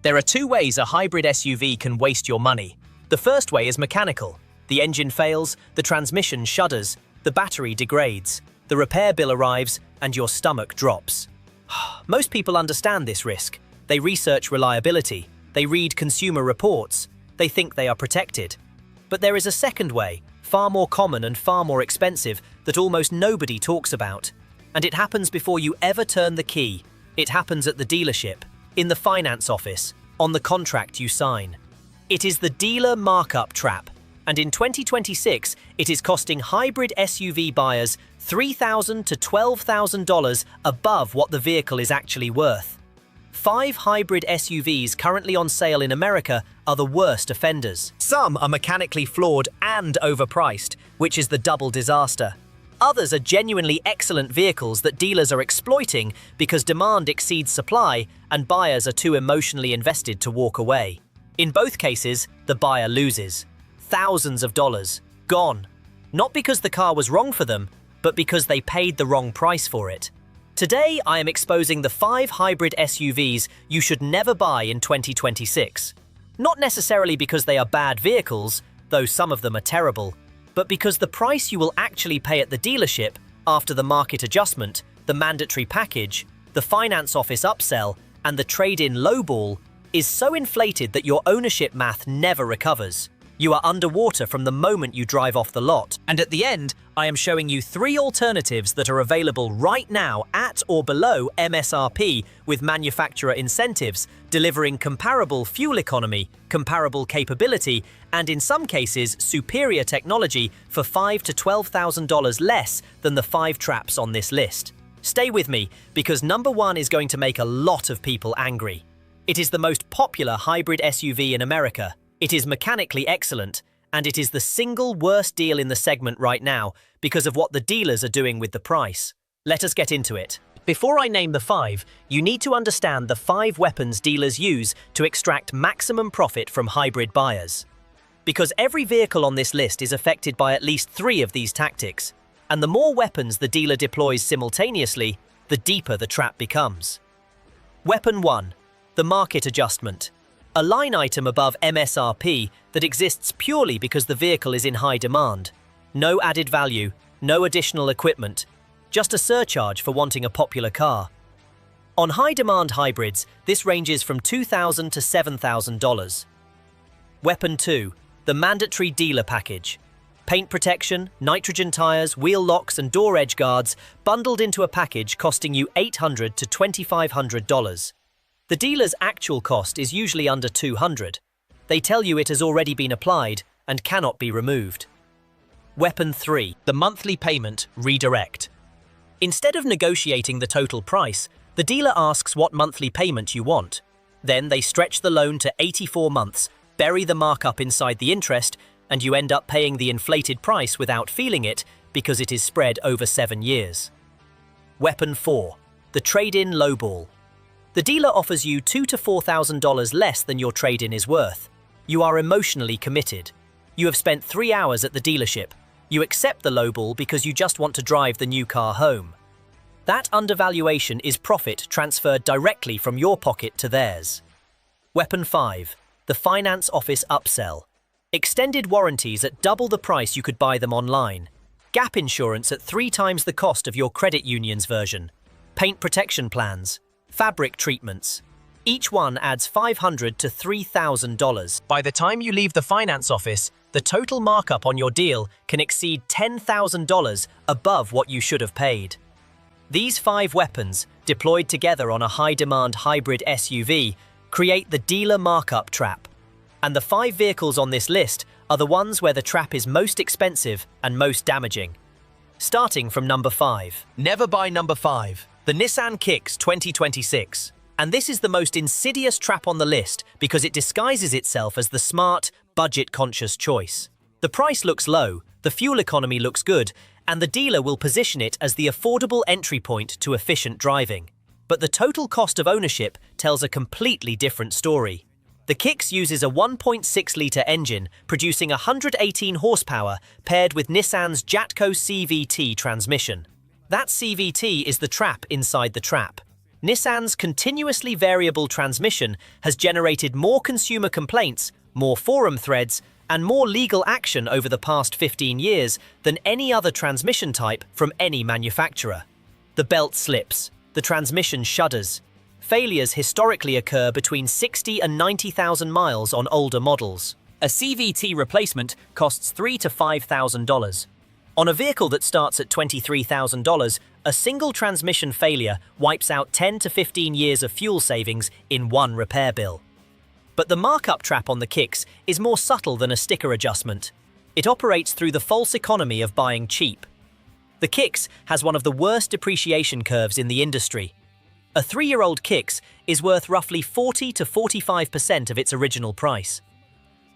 There are two ways a hybrid SUV can waste your money. The first way is mechanical. The engine fails, the transmission shudders, the battery degrades, the repair bill arrives, and your stomach drops. Most people understand this risk. They research reliability, they read consumer reports, they think they are protected. But there is a second way, far more common and far more expensive, that almost nobody talks about. And it happens before you ever turn the key. It happens at the dealership, in the finance office, on the contract you sign. It is the dealer markup trap, and in 2026, it is costing hybrid SUV buyers $3,000 to $12,000 above what the vehicle is actually worth. 5 hybrid SUVs currently on sale in America are the worst offenders. Some are mechanically flawed and overpriced, which is the double disaster. Others are genuinely excellent vehicles that dealers are exploiting because demand exceeds supply and buyers are too emotionally invested to walk away. In both cases, the buyer loses. Thousands of dollars, gone. Not because the car was wrong for them, but because they paid the wrong price for it. Today, I am exposing the 5 hybrid SUVs you should never buy in 2026. Not necessarily because they are bad vehicles, though some of them are terrible, but because the price you will actually pay at the dealership after the market adjustment, the mandatory package, the finance office upsell, and the trade-in lowball is so inflated that your ownership math never recovers. You are underwater from the moment you drive off the lot. And at the end, I am showing you 3 alternatives that are available right now at or below MSRP with manufacturer incentives, delivering comparable fuel economy, comparable capability, and in some cases, superior technology for $5,000 to $12,000 less than the 5 traps on this list. Stay with me, because number 1 is going to make a lot of people angry. It is the most popular hybrid SUV in America. It is mechanically excellent, and it is the single worst deal in the segment right now because of what the dealers are doing with the price. Let us get into it. Before I name the 5, you need to understand the 5 weapons dealers use to extract maximum profit from hybrid buyers. Because every vehicle on this list is affected by at least 3 of these tactics, and the more weapons the dealer deploys simultaneously, the deeper the trap becomes. Weapon 1. The market adjustment. A line item above MSRP that exists purely because the vehicle is in high demand. No added value, no additional equipment, just a surcharge for wanting a popular car. On high-demand hybrids, this ranges from $2,000 to $7,000. Weapon 2. The mandatory dealer package. Paint protection, nitrogen tires, wheel locks and door edge guards bundled into a package costing you $800 to $2,500. The dealer's actual cost is usually under $200. They tell you it has already been applied and cannot be removed. Weapon 3. The monthly payment redirect. Instead of negotiating the total price, the dealer asks what monthly payment you want. Then they stretch the loan to 84 months, bury the markup inside the interest, and you end up paying the inflated price without feeling it because it is spread over 7 years. Weapon 4. The trade-in lowball. The dealer offers you $2,000 to $4,000 less than your trade-in is worth. You are emotionally committed. You have spent 3 hours at the dealership. You accept the lowball because you just want to drive the new car home. That undervaluation is profit transferred directly from your pocket to theirs. Weapon 5. The finance office upsell. Extended warranties at double the price you could buy them online. Gap insurance at 3 times the cost of your credit union's version. Paint protection plans. Fabric treatments. Each one adds $500 to $3,000. By the time you leave the finance office, the total markup on your deal can exceed $10,000 above what you should have paid. These 5 weapons, deployed together on a high-demand hybrid SUV, create the dealer markup trap. And the 5 vehicles on this list are the ones where the trap is most expensive and most damaging. Starting from number 5. Never buy number 5. The Nissan Kicks 2026. And this is the most insidious trap on the list because it disguises itself as the smart, budget-conscious choice. The price looks low, the fuel economy looks good, and the dealer will position it as the affordable entry point to efficient driving. But the total cost of ownership tells a completely different story. The Kicks uses a 1.6-litre engine producing 118 horsepower paired with Nissan's Jatco CVT transmission. That CVT is the trap inside the trap. Nissan's continuously variable transmission has generated more consumer complaints, more forum threads, and more legal action over the past 15 years than any other transmission type from any manufacturer. The belt slips, the transmission shudders. Failures historically occur between 60 and 90,000 miles on older models. A CVT replacement costs $3,000 to $5,000. On a vehicle that starts at $23,000, a single transmission failure wipes out 10 to 15 years of fuel savings in one repair bill. But the markup trap on the Kicks is more subtle than a sticker adjustment. It operates through the false economy of buying cheap. The Kicks has one of the worst depreciation curves in the industry. A 3-year-old Kicks is worth roughly 40 to 45% of its original price.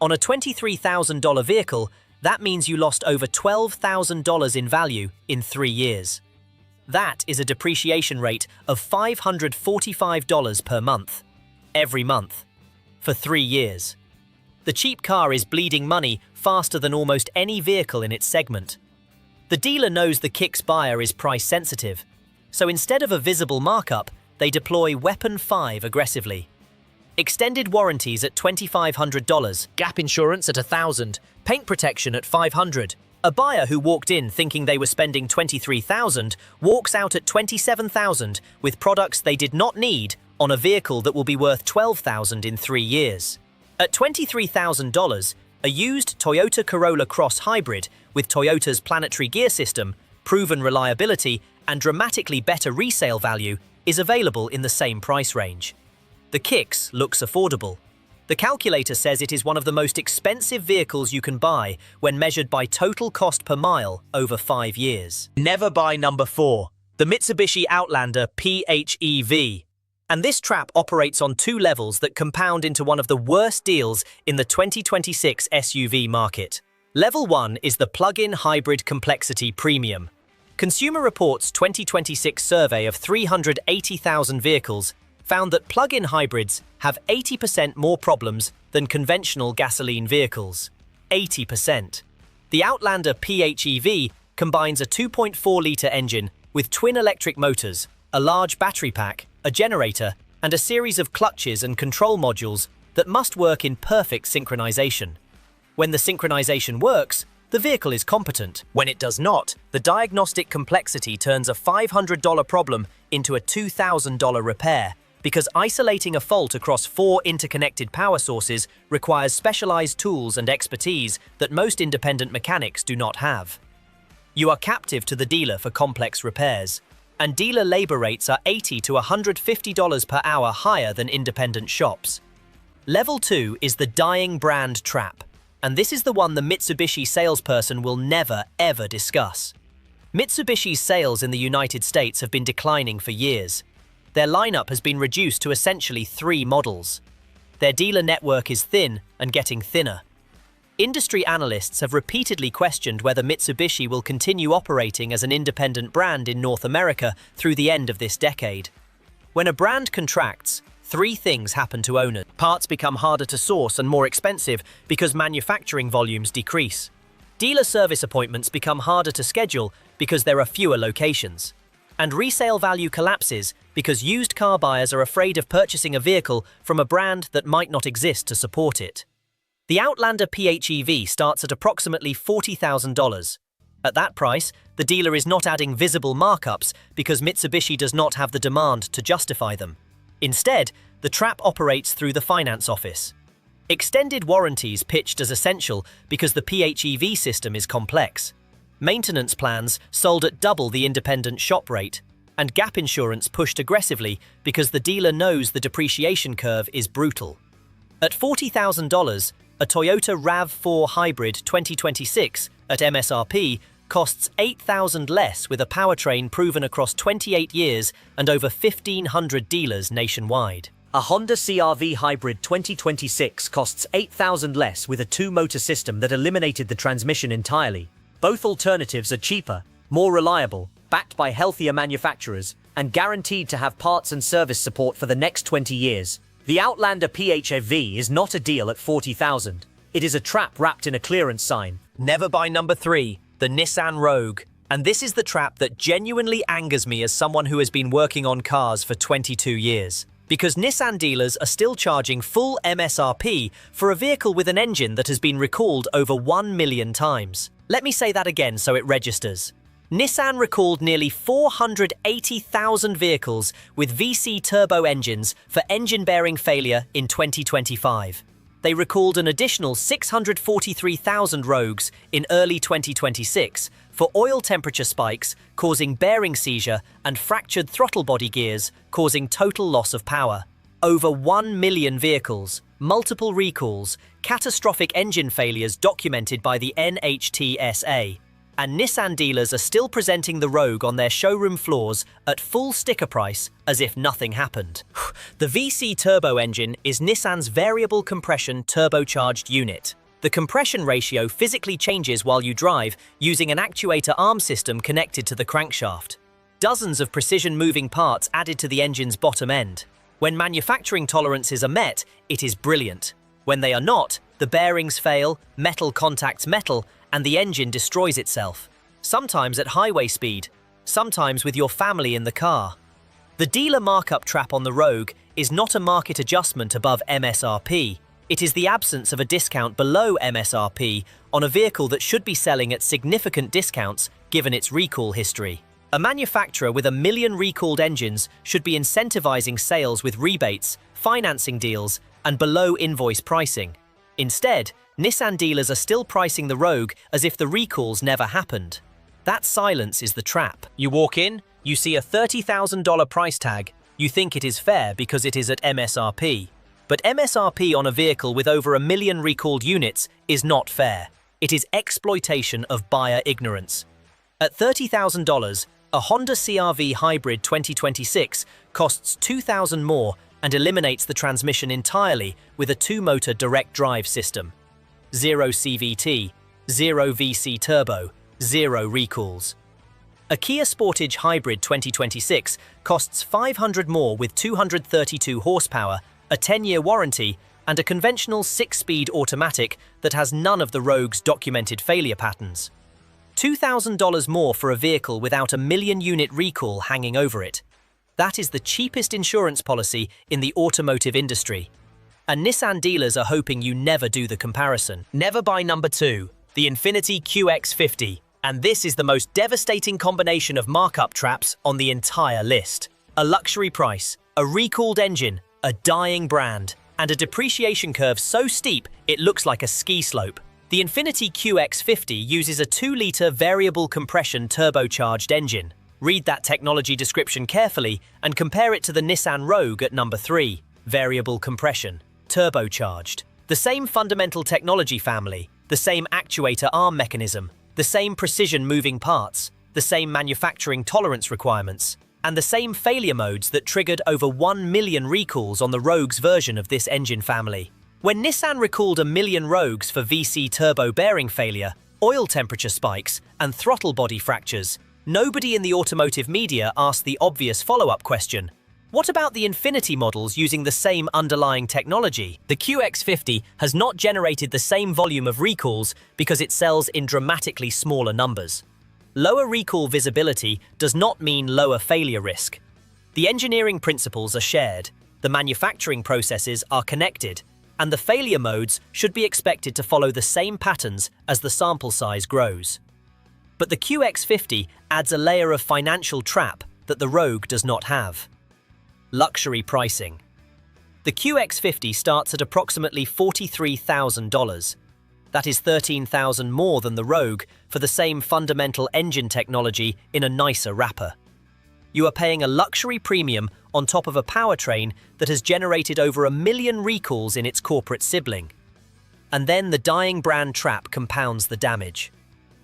On a $23,000 vehicle, that means you lost over $12,000 in value in 3 years. That is a depreciation rate of $545 per month, every month, for 3 years. The cheap car is bleeding money faster than almost any vehicle in its segment. The dealer knows the Kicks buyer is price sensitive, so instead of a visible markup, they deploy Weapon 5 aggressively. Extended warranties at $2,500, gap insurance at $1,000, paint protection at $500. A buyer who walked in thinking they were spending $23,000 walks out at $27,000 with products they did not need on a vehicle that will be worth $12,000 in 3 years. At $23,000, a used Toyota Corolla Cross Hybrid with Toyota's planetary gear system, proven reliability, and dramatically better resale value is available in the same price range. The Kicks looks affordable. The calculator says it is one of the most expensive vehicles you can buy when measured by total cost per mile over 5 years. Never buy number 4, the Mitsubishi Outlander PHEV. And this trap operates on 2 levels that compound into one of the worst deals in the 2026 SUV market. Level 1 is the plug-in hybrid complexity premium. Consumer Reports' 2026 survey of 380,000 vehicles found that plug-in hybrids have 80% more problems than conventional gasoline vehicles. 80%. The Outlander PHEV combines a 2.4-litre engine with twin electric motors, a large battery pack, a generator, and a series of clutches and control modules that must work in perfect synchronization. When the synchronization works, the vehicle is competent. When it does not, the diagnostic complexity turns a $500 problem into a $2,000 repair, because isolating a fault across 4 interconnected power sources requires specialized tools and expertise that most independent mechanics do not have. You are captive to the dealer for complex repairs, and dealer labor rates are $80 to $150 per hour higher than independent shops. Level 2 is the dying brand trap, and this is the one the Mitsubishi salesperson will never, ever discuss. Mitsubishi's sales in the United States have been declining for years. Their lineup has been reduced to essentially 3 models. Their dealer network is thin and getting thinner. Industry analysts have repeatedly questioned whether Mitsubishi will continue operating as an independent brand in North America through the end of this decade. When a brand contracts, 3 things happen to owners. Parts become harder to source and more expensive because manufacturing volumes decrease. Dealer service appointments become harder to schedule because there are fewer locations. And resale value collapses because used car buyers are afraid of purchasing a vehicle from a brand that might not exist to support it. The Outlander PHEV starts at approximately $40,000. At that price, the dealer is not adding visible markups because Mitsubishi does not have the demand to justify them. Instead, the trap operates through the finance office. Extended warranties pitched as essential because the PHEV system is complex. Maintenance plans sold at double the independent shop rate, and gap insurance pushed aggressively because the dealer knows the depreciation curve is brutal. At $40,000, a Toyota RAV4 Hybrid 2026 at MSRP costs $8,000 less with a powertrain proven across 28 years and over 1,500 dealers nationwide. A Honda CR-V Hybrid 2026 costs $8,000 less with a 2-motor system that eliminated the transmission entirely. Both alternatives are cheaper, more reliable, backed by healthier manufacturers, and guaranteed to have parts and service support for the next 20 years. The Outlander PHEV is not a deal at $40,000. It is a trap wrapped in a clearance sign. Never buy number 3, the Nissan Rogue. And this is the trap that genuinely angers me as someone who has been working on cars for 22 years. Because Nissan dealers are still charging full MSRP for a vehicle with an engine that has been recalled over 1 million times. Let me say that again so it registers. Nissan recalled nearly 480,000 vehicles with VC turbo engines for engine bearing failure in 2025. They recalled an additional 643,000 Rogues in early 2026 for oil temperature spikes causing bearing seizure and fractured throttle body gears causing total loss of power. Over 1 million vehicles, multiple recalls, catastrophic engine failures documented by the NHTSA. And Nissan dealers are still presenting the Rogue on their showroom floors at full sticker price as if nothing happened. The VC turbo engine is Nissan's variable compression turbocharged unit. The compression ratio physically changes while you drive using an actuator arm system connected to the crankshaft. Dozens of precision moving parts added to the engine's bottom end. When manufacturing tolerances are met, it is brilliant. When they are not, the bearings fail, metal contacts metal, and the engine destroys itself. Sometimes at highway speed, sometimes with your family in the car. The dealer markup trap on the Rogue is not a market adjustment above MSRP. It is the absence of a discount below MSRP on a vehicle that should be selling at significant discounts given its recall history. A manufacturer with 1 million recalled engines should be incentivizing sales with rebates, financing deals, and below invoice pricing. Instead, Nissan dealers are still pricing the Rogue as if the recalls never happened. That silence is the trap. You walk in, you see a $30,000 price tag, you think it is fair because it is at MSRP. But MSRP on a vehicle with over 1 million recalled units is not fair. It is exploitation of buyer ignorance. At $30,000, a Honda CR-V Hybrid 2026 costs $2,000 more and eliminates the transmission entirely with a 2-motor direct drive system. 0 CVT, 0 VC turbo, 0 recalls. A Kia Sportage Hybrid 2026 costs $500 more with 232 horsepower, a 10-year warranty, and a conventional 6-speed automatic that has none of the Rogue's documented failure patterns. $2,000 more for a vehicle without a 1 million unit recall hanging over it. That is the cheapest insurance policy in the automotive industry. And Nissan dealers are hoping you never do the comparison. Never buy number 2, the Infiniti QX50. And this is the most devastating combination of markup traps on the entire list. A luxury price, a recalled engine, a dying brand, and a depreciation curve so steep it looks like a ski slope. The Infiniti QX50 uses a 2-litre variable compression turbocharged engine. Read that technology description carefully and compare it to the Nissan Rogue at number 3, variable compression, turbocharged. The same fundamental technology family, the same actuator arm mechanism, the same precision moving parts, the same manufacturing tolerance requirements, and the same failure modes that triggered over 1 million recalls on the Rogue's version of this engine family. When Nissan recalled 1 million Rogues for VC turbo bearing failure, oil temperature spikes, and throttle body fractures, nobody in the automotive media asked the obvious follow-up question: what about the Infiniti models using the same underlying technology? The QX50 has not generated the same volume of recalls because it sells in dramatically smaller numbers. Lower recall visibility does not mean lower failure risk. The engineering principles are shared, the manufacturing processes are connected, and the failure modes should be expected to follow the same patterns as the sample size grows. But the QX50 adds a layer of financial trap that the Rogue does not have. Luxury pricing. The QX50 starts at approximately $43,000. That is $13,000 more than the Rogue for the same fundamental engine technology in a nicer wrapper. You are paying a luxury premium on top of a powertrain that has generated over 1 million recalls in its corporate sibling. And then the dying brand trap compounds the damage.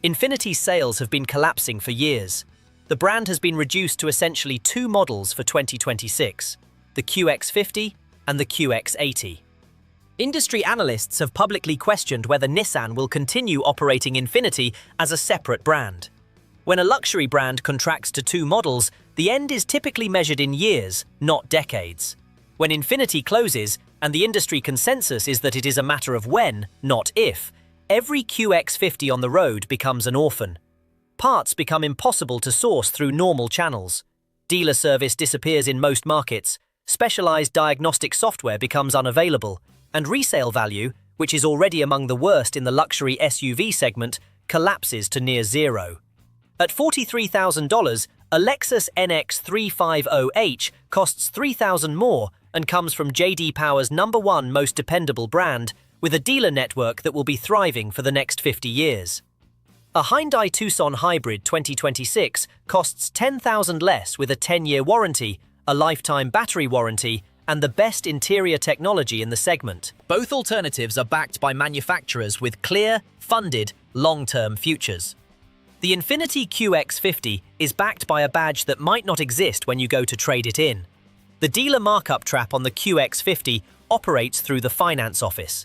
Infiniti's sales have been collapsing for years. The brand has been reduced to essentially 2 models for 2026, the QX50 and the QX80. Industry analysts have publicly questioned whether Nissan will continue operating Infiniti as a separate brand. When a luxury brand contracts to 2 models, the end is typically measured in years, not decades. When Infiniti closes, and the industry consensus is that it is a matter of when, not if, every QX50 on the road becomes an orphan. Parts become impossible to source through normal channels. Dealer service disappears in most markets, specialized diagnostic software becomes unavailable, and resale value, which is already among the worst in the luxury SUV segment, collapses to near zero. At $43,000, a Lexus NX 350h costs $3,000 more and comes from J.D. Power's #1 most dependable brand, with a dealer network that will be thriving for the next 50 years. A Hyundai Tucson Hybrid 2026 costs $10,000 less with a 10-year warranty, a lifetime battery warranty, and the best interior technology in the segment. Both alternatives are backed by manufacturers with clear, funded, long-term futures. The Infiniti QX50 is backed by a badge that might not exist when you go to trade it in. The dealer markup trap on the QX50 operates through the finance office.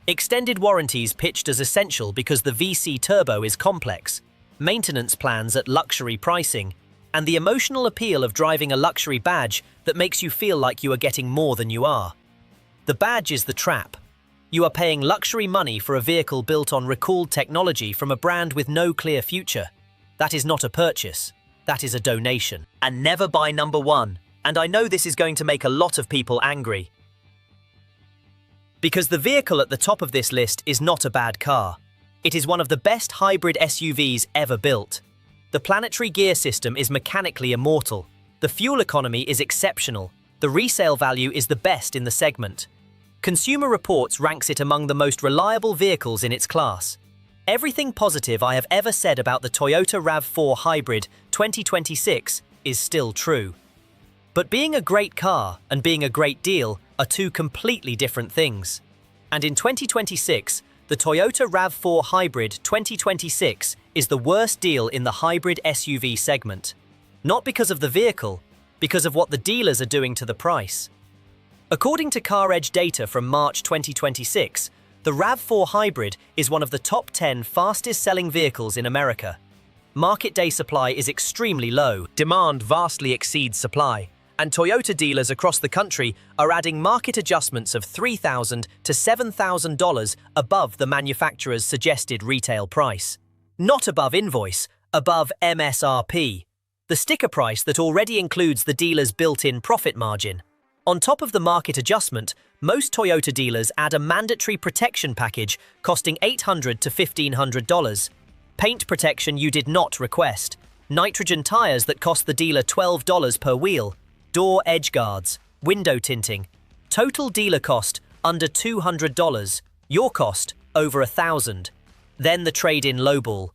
Extended warranties pitched as essential because the VC turbo is complex, maintenance plans at luxury pricing, and the emotional appeal of driving a luxury badge that makes you feel like you are getting more than you are. The badge is the trap. You are paying luxury money for a vehicle built on recalled technology from a brand with no clear future. That is not a purchase. That is a donation. And never buy number one. And I know this is going to make a lot of people angry. Because the vehicle at the top of this list is not a bad car. It is one of the best hybrid SUVs ever built. The planetary gear system is mechanically immortal. The fuel economy is exceptional. The resale value is the best in the segment. Consumer Reports ranks it among the most reliable vehicles in its class. Everything positive I have ever said about the Toyota RAV4 Hybrid 2026 is still true. But being a great car and being a great deal are two completely different things. And in 2026, the Toyota RAV4 Hybrid 2026 is the worst deal in the hybrid SUV segment. Not because of the vehicle, because of what the dealers are doing to the price. According to CarEdge data from March 2026, the RAV4 Hybrid is one of the top 10 fastest-selling vehicles in America. Market day supply is extremely low, demand vastly exceeds supply, and Toyota dealers across the country are adding market adjustments of $3,000 to $7,000 above the manufacturer's suggested retail price. Not above invoice, above MSRP, the sticker price that already includes the dealer's built-in profit margin. On top of the market adjustment, most Toyota dealers add a mandatory protection package costing $800 to $1,500. Paint protection you did not request, nitrogen tires that cost the dealer $12 per wheel, door edge guards, window tinting. Total dealer cost under $200, your cost over $1,000. Then the trade-in lowball.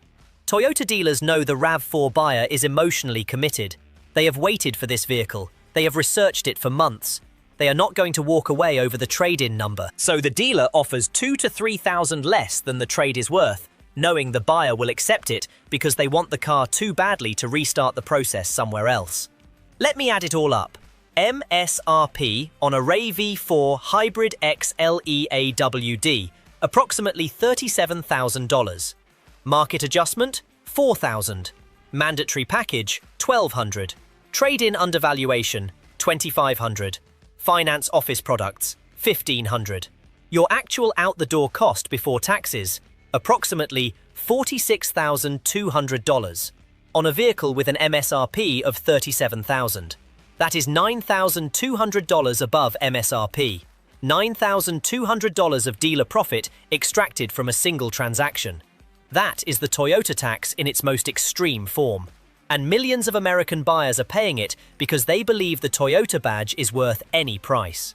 Toyota dealers know the RAV4 buyer is emotionally committed. They have waited for this vehicle. They have researched it for months. They are not going to walk away over the trade-in number. So the dealer offers $2,000 to $3,000 less than the trade is worth, knowing the buyer will accept it because they want the car too badly to restart the process somewhere else. Let me add it all up. MSRP on a RAV4 Hybrid XLE-AWD, approximately $37,000. Market adjustment, $4,000. Mandatory package, $1,200. Trade-in undervaluation, $2,500. Finance office products, $1,500. Your actual out-the-door cost before taxes, approximately $46,200. On a vehicle with an MSRP of $37,000. That is $9,200 above MSRP. $9,200 of dealer profit extracted from a single transaction. That is the Toyota tax in its most extreme form. And millions of American buyers are paying it because they believe the Toyota badge is worth any price.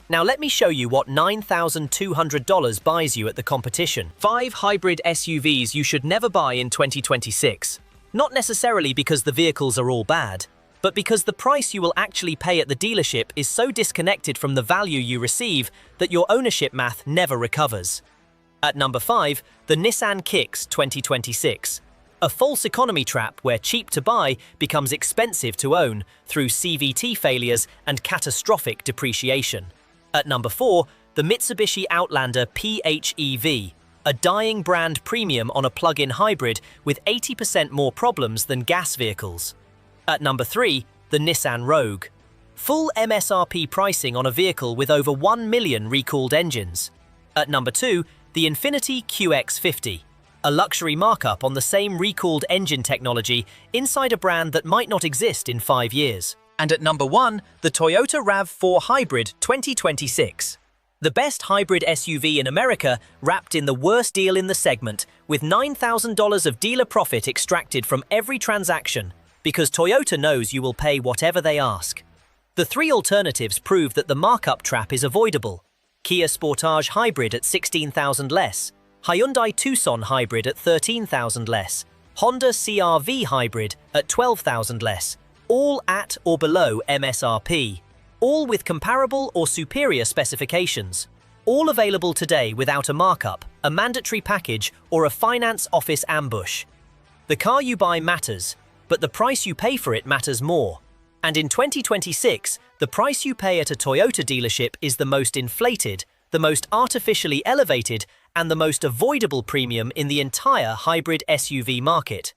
Now let me show you what $9,200 buys you at the competition. 5 hybrid SUVs you should never buy in 2026. Not necessarily because the vehicles are all bad, but because the price you will actually pay at the dealership is so disconnected from the value you receive that your ownership math never recovers. At number 5, the Nissan Kicks 2026. A false economy trap where cheap to buy becomes expensive to own through CVT failures and catastrophic depreciation. At number 4, the Mitsubishi Outlander PHEV, a dying brand premium on a plug-in hybrid with 80% more problems than gas vehicles. At number 3, the Nissan Rogue. Full MSRP pricing on a vehicle with over 1 million recalled engines. At number 2, the Infiniti QX50. a luxury markup on the same recalled engine technology inside a brand that might not exist in 5 years. And at number 1, the Toyota RAV4 Hybrid 2026. The best hybrid SUV in America, wrapped in the worst deal in the segment, with $9,000 of dealer profit extracted from every transaction, because Toyota knows you will pay whatever they ask. The 3 alternatives prove that the markup trap is avoidable. Kia Sportage Hybrid at $16,000 less, Hyundai Tucson Hybrid at $13,000 less, Honda CR-V Hybrid at $12,000 less, all at or below MSRP. All with comparable or superior specifications. All available today without a markup, a mandatory package, or a finance office ambush. The car you buy matters, but the price you pay for it matters more. And in 2026, the price you pay at a Toyota dealership is the most inflated, the most artificially elevated, and the most avoidable premium in the entire hybrid SUV market.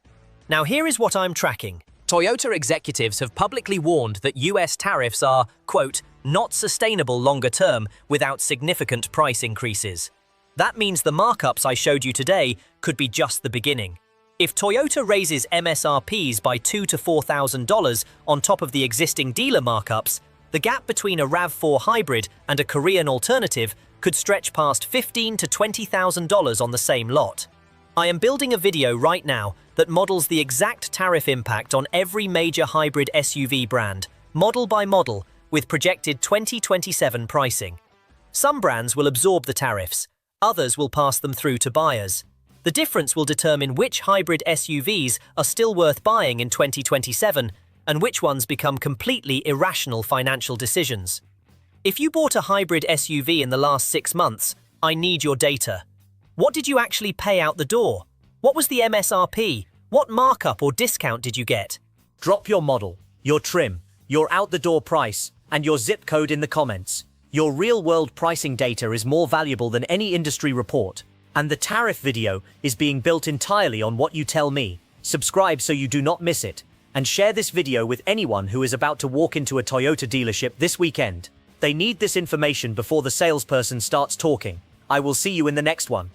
Now here is what I'm tracking. Toyota executives have publicly warned that US tariffs are, quote, not sustainable longer term without significant price increases. That means the markups I showed you today could be just the beginning. If Toyota raises MSRPs by $2,000 to $4,000 on top of the existing dealer markups, the gap between a RAV4 hybrid and a Korean alternative could stretch past $15,000 to $20,000 on the same lot. I am building a video right now that models the exact tariff impact on every major hybrid SUV brand, model by model, with projected 2027 pricing. Some brands will absorb the tariffs, others will pass them through to buyers. The difference will determine which hybrid SUVs are still worth buying in 2027 and which ones become completely irrational financial decisions. If you bought a hybrid SUV in the last 6 months, I need your data. What did you actually pay out the door? What was the MSRP? What markup or discount did you get? Drop your model, your trim, your out-the-door price, and your zip code in the comments. Your real-world pricing data is more valuable than any industry report, and the tariff video is being built entirely on what you tell me. Subscribe so you do not miss it, and share this video with anyone who is about to walk into a Toyota dealership this weekend. They need this information before the salesperson starts talking. I will see you in the next one.